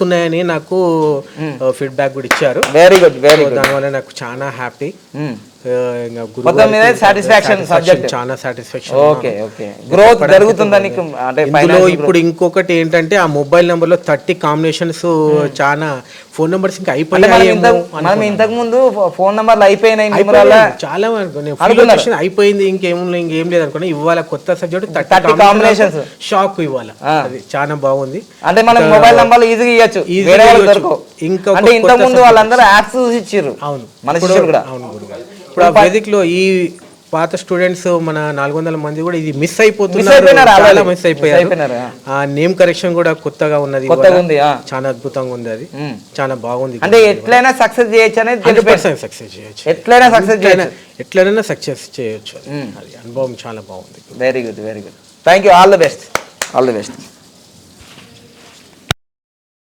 వస్తున్నాయని నాకు ఫీడ్బ్యాక్ కూడా ఇచ్చారు. Very good very good. దానివల్ల నాకు చాలా హ్యాపీ. చాలా సాటిస్ఫాక్షన్. Okay okay. గ్రోత్ జరుగుతుందని అంటే ఇప్పుడు ఇంకొకటి ఏంటంటే ఆ మొబైల్ నెంబర్ లో 30 కాంబినేషన్స్ చాలా ఫోన్ నెంబర్స్ ఇంకా అయిపోయాయి. మనం ఇంతకు ముందు ఫోన్ నెంబర్లు అయిపోయినాయి చాలా అయిపోయింది, ఇంకేం లేదు అనుకున్నా. ఇవాళ కొత్త సబ్జెక్ట్ 30 కాంబినేషన్స్ షాక్ ఇవాళ. అది చాలా బాగుంది. అంటే మనకి మొబైల్ నెంబర్లు ఈజీగా ఇవ్వచ్చు. ఇంకా అంటే ఇంతకు ముందు వాళ్ళందరూ యాప్స్ చూసి ఇచ్చారు. అవును, మన శిష్యులు కూడా. అవును గురుగారు. ఇప్పుడు ఆ వేదిక్ లో ఈ పాత స్టూడెంట్స్ మన 400 మంది కూడా ఇది మిస్ అయిపోతున్నారు. చాలా మిస్ అయిపోయారు. ఆ నేమ్ కరెక్షన్ కూడా కొత్తగా ఉన్నది, చాలా అద్భుతంగా ఉంది. అది చాలా బాగుంది. అంటే ఎట్లయినా సక్సెస్ చేయొచ్చు అనేది 100% సక్సెస్ చేయొచ్చు. ఎట్లయినా సక్సెస్ చేయొచ్చు. అది అనుభవం చాలా బాగుంది. Very good very good. Thank you. All the best. All the best.